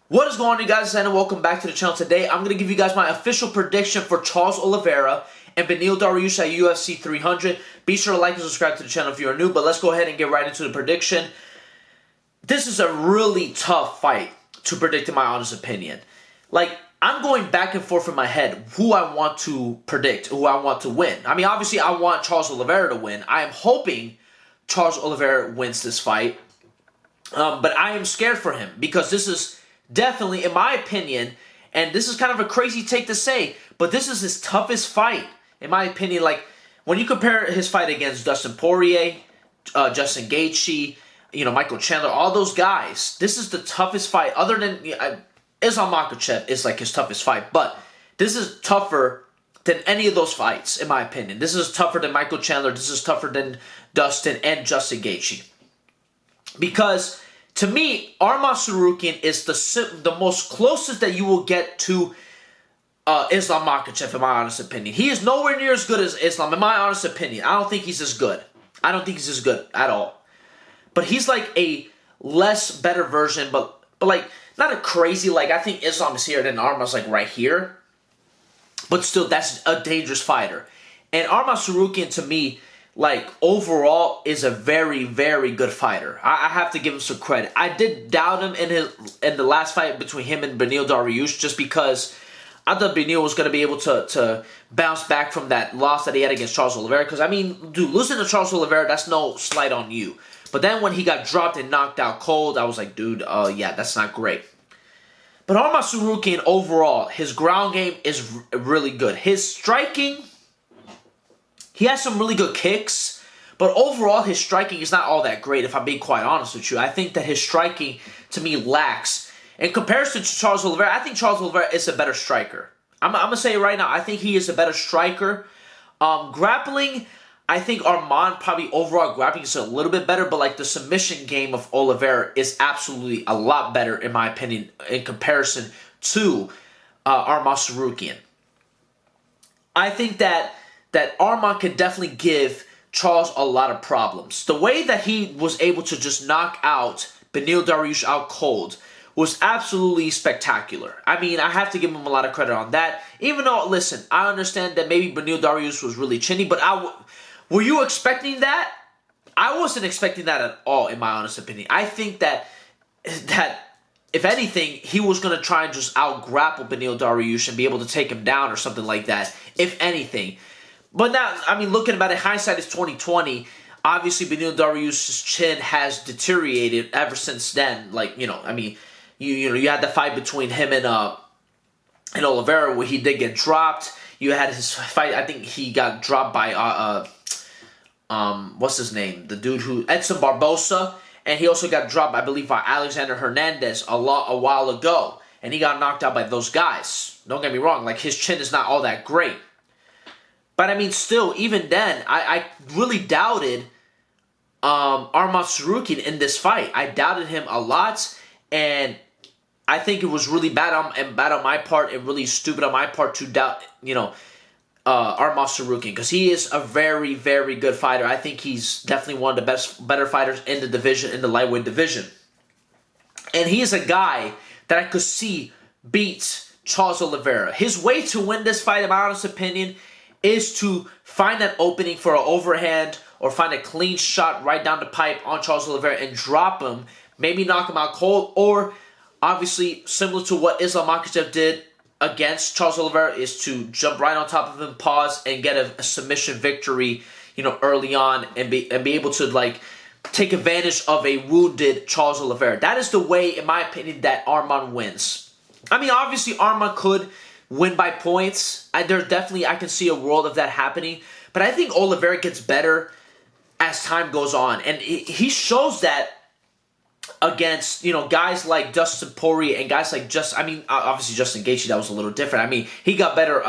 What is going on, you guys, and welcome back to the channel. Today, I'm going to give you guys my official prediction for Charles Oliveira and Beneil Dariush at UFC 300. Be sure to like and subscribe to the channel if you are new, but let's go ahead and get right into the prediction. This is a really tough fight to predict, in my honest opinion. I'm going back and forth in my head who I want to predict, who I want to win. I mean, obviously, I want Charles Oliveira to win. I am hoping Charles Oliveira wins this fight, but I am scared for him because this is definitely, in my opinion, and this is kind of a crazy take to say, but this is his toughest fight, in my opinion. Like, when you compare his fight against Dustin Poirier, Justin Gaethje, Michael Chandler, all those guys, this is the toughest fight, other than Islam Makhachev is like his toughest fight, but this is tougher than any of those fights, in my opinion. This is tougher than Michael Chandler, this is tougher than Dustin and Justin Gaethje. Because to me, Arman Tsarukyan is the most closest that you will get to Islam Makhachev, in my honest opinion. He is nowhere near as good as Islam, in my honest opinion. I don't think he's as good. I don't think he's as good at all. But he's like a less better version, but like not a crazy, like I think Islam is here, then Arman's like right here. But still, that's a dangerous fighter. And Arman Tsarukyan, to me, like, overall, is a very, very good fighter. I have to give him some credit. I did doubt him in the last fight between him and Beneil Dariush, just because I thought Beneil was going to be able to bounce back from that loss that he had against Charles Oliveira. Because, I mean, dude, losing to Charles Oliveira, that's no slight on you. But then when he got dropped and knocked out cold, I was like, dude, yeah, that's not great. But Arman Tsarukyan, overall, his ground game is really good. His striking, he has some really good kicks, but overall his striking is not all that great, if I'm being quite honest with you. I think that his striking, to me, lacks. In comparison to Charles Oliveira, I think Charles Oliveira is a better striker. I'm going to say it right now, I think he is a better striker. Grappling, I think Arman probably overall grappling is a little bit better, but like the submission game of Oliveira is absolutely a lot better, in my opinion, in comparison to Arman Tsarukyan. I think that Arman could definitely give Charles a lot of problems. The way that he was able to just knock out Beneil Dariush out cold was absolutely spectacular. I mean, I have to give him a lot of credit on that. Even though, listen, I understand that maybe Beneil Dariush was really chinny, but were you expecting that? I wasn't expecting that at all, in my honest opinion. I think that if anything, he was going to try and just out-grapple Beneil Dariush and be able to take him down or something like that, if anything. But now, I mean, looking about it, hindsight is 2020. Obviously, Beneil Dariush's chin has deteriorated ever since then. Like, I mean, you had the fight between him and Oliveira where he did get dropped. You had his fight. I think he got dropped by what's his name? The dude who Edson Barbosa, and he also got dropped, I believe, by Alexander Hernandez a while ago, and he got knocked out by those guys. Don't get me wrong. Like, his chin is not all that great. But, I mean, still, even then, I really doubted Arman Tsarukyan in this fight. I doubted him a lot, and I think it was really bad on my part and really stupid on my part to doubt, Arman Tsarukyan, because he is a very, very good fighter. I think he's definitely one of the better fighters in the division, in the lightweight division. And he is a guy that I could see beat Charles Oliveira. His way to win this fight, in my honest opinion, is to find that opening for an overhand or find a clean shot right down the pipe on Charles Oliveira and drop him, maybe knock him out cold, or obviously similar to what Islam Makhachev did against Charles Oliveira, is to jump right on top of him, pause, and get a submission victory, early on, and be able to like take advantage of a wounded Charles Oliveira. That is the way, in my opinion, that Arman wins. I mean, obviously Arman could win by points. I can see a world of that happening. But I think Oliveira gets better as time goes on. And he shows that against, guys like Dustin Poirier and guys like obviously Justin Gaethje, that was a little different. I mean, he got better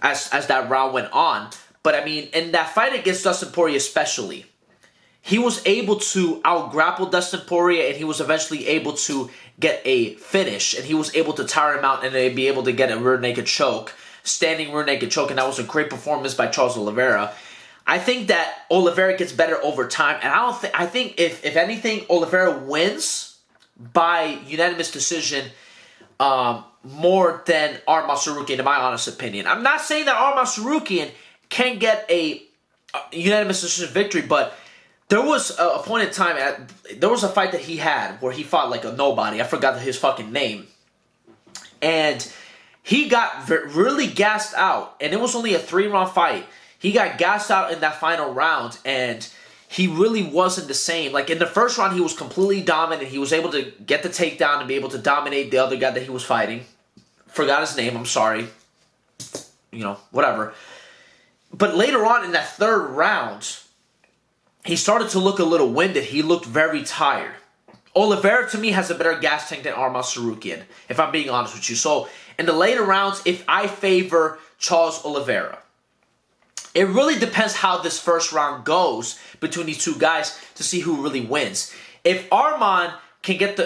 as that round went on. But I mean, in that fight against Dustin Poirier especially, he was able to out-grapple Dustin Poirier, and he was eventually able to get a finish, and he was able to tire him out and be able to get a rear naked choke, standing rear naked choke, and that was a great performance by Charles Oliveira. I think that Oliveira gets better over time, and I think if anything, Oliveira wins by unanimous decision more than Arman Tsarukyan, in my honest opinion. I'm not saying that Arman Tsarukyan can get a unanimous decision victory, but there was a point in time, there was a fight that he had where he fought like a nobody. I forgot his fucking name. And he got really gassed out, and it was only a 3-round fight. He got gassed out in that final round, and he really wasn't the same. Like, in the first round, he was completely dominant. He was able to get the takedown and be able to dominate the other guy that he was fighting. Forgot his name, I'm sorry. You know, whatever. But later on in that third round, he started to look a little winded. He looked very tired. Oliveira, to me, has a better gas tank than Arman Tsarukyan, if I'm being honest with you. So, in the later rounds, if I favor Charles Oliveira, it really depends how this first round goes between these two guys to see who really wins. If Arman can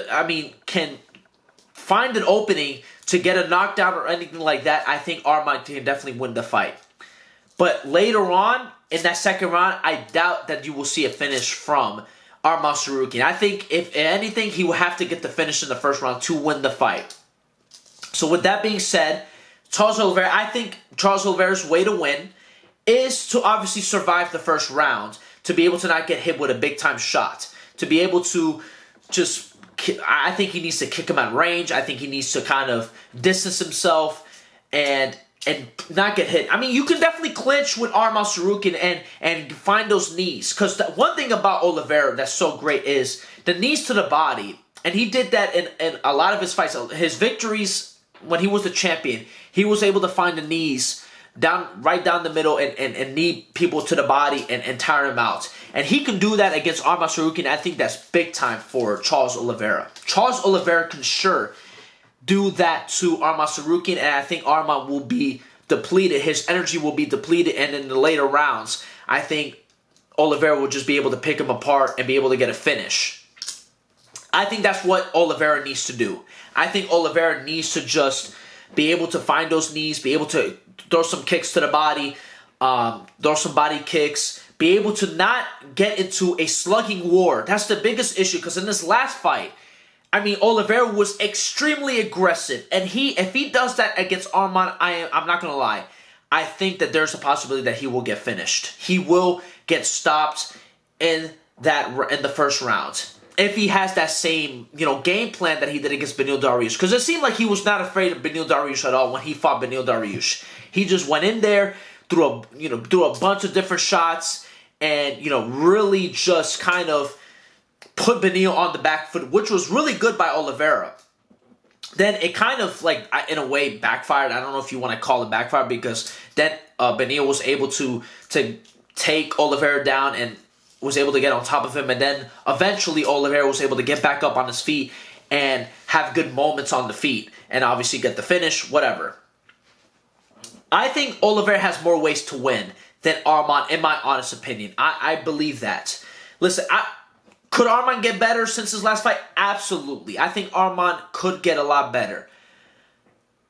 can find an opening to get a knockdown or anything like that, I think Arman can definitely win the fight. But later on, in that second round, I doubt that you will see a finish from Arman Tsarukyan. I think, if anything, he will have to get the finish in the first round to win the fight. So with that being said, Charles Oliveira, I think Charles Oliveira's way to win is to obviously survive the first round, to be able to not get hit with a big-time shot, to be able to just, I think he needs to kick him at range. I think he needs to kind of distance himself and not get hit. I mean, you can definitely clinch with Arman Tsarukyan and find those knees. Because one thing about Oliveira that's so great is the knees to the body. And he did that in a lot of his fights. His victories, when he was the champion, he was able to find the knees right down the middle and knee people to the body and tire them out. And he can do that against Arman Tsarukyan. I think that's big time for Charles Oliveira. Charles Oliveira can sure do that to Arman Tsarukyan, and I think Arman will be depleted. His energy will be depleted, and in the later rounds, I think Oliveira will just be able to pick him apart and be able to get a finish. I think that's what Oliveira needs to do. I think Oliveira needs to just be able to find those knees, be able to throw some kicks to the body, throw some body kicks, be able to not get into a slugging war. That's the biggest issue, because in this last fight, I mean, Oliveira was extremely aggressive, and if he does that against Arman, I'm not gonna lie, I think that there's a possibility that he will get finished. He will get stopped in the first round if he has that same game plan that he did against Beneil Dariush. Because it seemed like he was not afraid of Beneil Dariush at all when he fought Beneil Dariush. He just went in there, threw a bunch of different shots, and really just kind of put Beneil on the back foot, which was really good by Oliveira. Then it kind of, like, in a way, backfired. I don't know if you want to call it backfire, because then Beneil was able to take Oliveira down and was able to get on top of him. And then eventually Oliveira was able to get back up on his feet and have good moments on the feet and obviously get the finish, whatever. I think Oliveira has more ways to win than Arman, in my honest opinion. I believe that. Listen, could Arman get better since his last fight? Absolutely. I think Arman could get a lot better.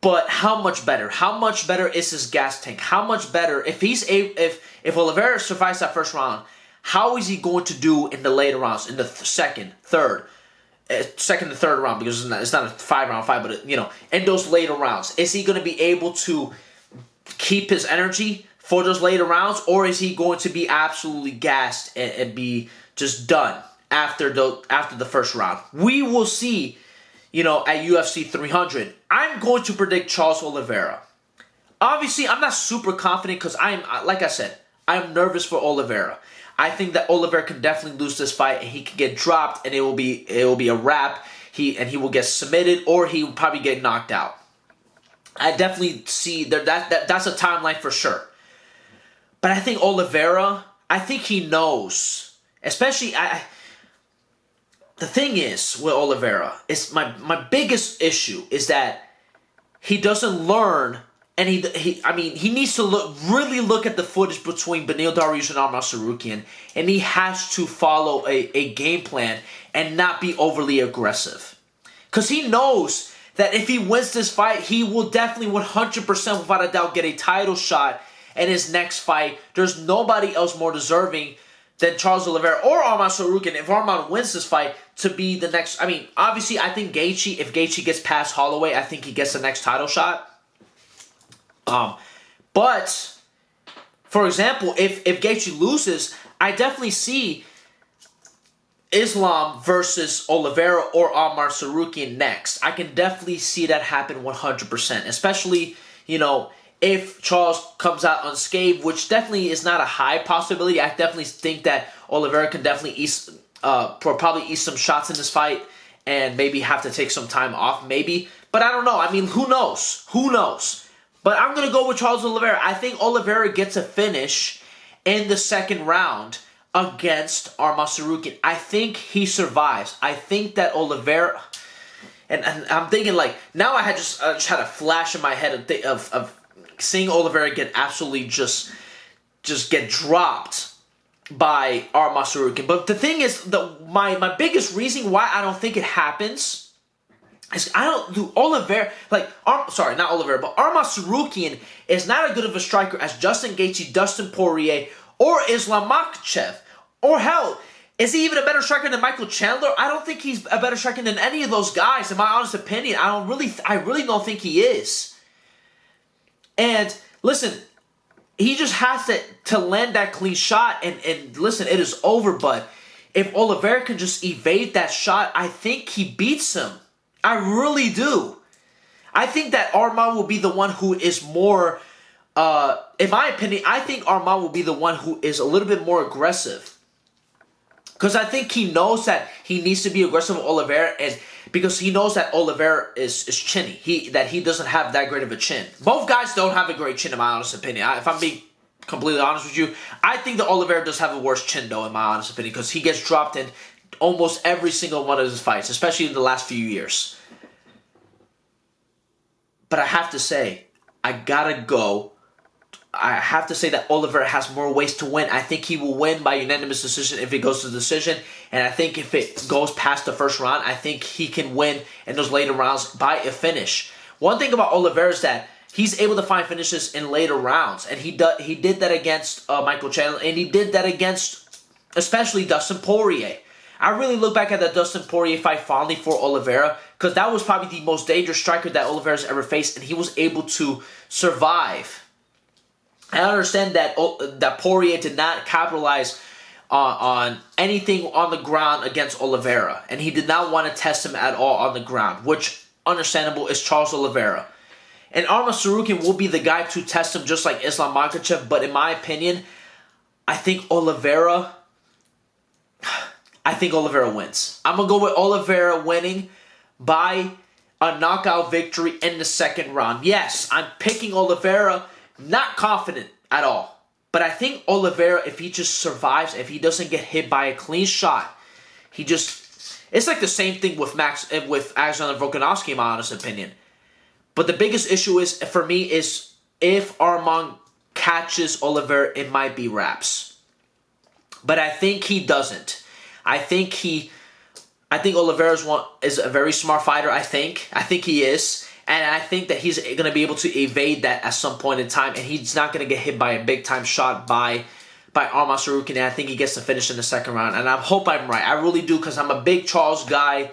But how much better? How much better is his gas tank? How much better, if Oliveira survives that first round, how is he going to do in the later rounds, in the second and third round, because it's not a 5-round fight, but in those later rounds, is he going to be able to keep his energy for those later rounds, or is he going to be absolutely gassed and be just done after the first round? We will see, at UFC 300. I'm going to predict Charles Oliveira. Obviously, I'm not super confident because like I said, I'm nervous for Oliveira. I think that Oliveira can definitely lose this fight, and he can get dropped, and it will be a wrap. He will get submitted, or he will probably get knocked out. I definitely see that's a timeline for sure. But I think Oliveira, I think he knows. Especially, the thing is with Oliveira, is my biggest issue is that he doesn't learn. And he needs to really look at the footage between Beneil Dariush and Arman Tsarukyan, and he has to follow a game plan and not be overly aggressive. Because he knows that if he wins this fight, he will definitely 100% without a doubt get a title shot in his next fight. There's nobody else more deserving than Charles Oliveira or Arman Tsarukyan, if Arman wins this fight, to be the next. I mean, obviously, I think Gaethje, if Gaethje gets past Holloway, I think he gets the next title shot. But, for example, if Gaethje loses, I definitely see Islam versus Oliveira or Arman Tsarukyan next. I can definitely see that happen 100%, especially, you know, if Charles comes out unscathed, which definitely is not a high possibility. I definitely think that Oliveira can definitely probably eat some shots in this fight and maybe have to take some time off, maybe. But I don't know. I mean, who knows? Who knows? But I'm going to go with Charles Oliveira. I think Oliveira gets a finish in the second round against Arman Tsarukyan. I think he survives. I think that Oliveira... And I'm thinking, like, now I just had a flash in my head of seeing Oliveira get absolutely just get dropped by Arman Tsarukyan. But the thing is, my biggest reason why I don't think it happens is Oliveira, like, not Oliveira, but Arman Tsarukyan is not as good of a striker as Justin Gaethje, Dustin Poirier, or Islam Makhachev. Or hell, is he even a better striker than Michael Chandler? I don't think he's a better striker than any of those guys, in my honest opinion. I really don't think he is. And listen, he just has to land that clean shot, and listen, it is over. But if Oliveira can just evade that shot, I think he beats him. I really do. I think that Arman will be the one who is more, in my opinion, I think Arman will be the one who is a little bit more aggressive. Because I think he knows that he needs to be aggressive with Oliveira, and because he knows that Oliveira is chinny. That he doesn't have that great of a chin. Both guys don't have a great chin, in my honest opinion. If I'm being completely honest with you, I think that Oliveira does have a worse chin, though, in my honest opinion, because he gets dropped in almost every single one of his fights, especially in the last few years. But I have to say, I have to say that Oliveira has more ways to win. I think he will win by unanimous decision if it goes to decision. And I think if it goes past the first round, I think he can win in those later rounds by a finish. One thing about Oliveira is that he's able to find finishes in later rounds. And he did that against Michael Chandler. And he did that against especially Dustin Poirier. I really look back at the Dustin Poirier fight fondly for Oliveira, because that was probably the most dangerous striker that Oliveira's ever faced. And he was able to survive. I understand that Poirier did not capitalize on anything on the ground against Oliveira, and he did not want to test him at all on the ground, which, understandable, is Charles Oliveira. And Arman Tsarukyan will be the guy to test him, just like Islam Makhachev, but in my opinion, I think Oliveira wins. I'm going to go with Oliveira winning by a knockout victory in the second round. Yes, I'm picking Oliveira. Not confident at all. But I think Oliveira, if he just survives, if he doesn't get hit by a clean shot, it's like the same thing with Alexander Volkanovski, in my honest opinion. But the biggest issue is, for me, is if Arman catches Oliveira, it might be wraps. But I think he doesn't. I think Oliveira is a very smart fighter, I think he is. And I think that he's going to be able to evade that at some point in time. And he's not going to get hit by a big-time shot by Arman Tsarukyan. And I think he gets the finish in the second round. And I hope I'm right. I really do, because I'm a big Charles guy.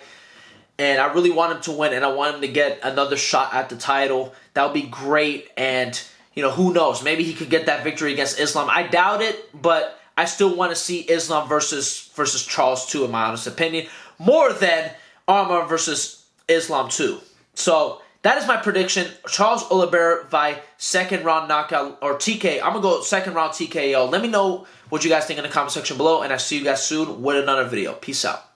And I really want him to win. And I want him to get another shot at the title. That would be great. And, you know, who knows? Maybe he could get that victory against Islam. I doubt it. But I still want to see Islam versus Charles too, in my honest opinion. More than Arman versus Islam too. So that is my prediction. Charles Oliveira by second round knockout or TK. I'm going to go second round TKO. Let me know what you guys think in the comment section below. And I'll see you guys soon with another video. Peace out.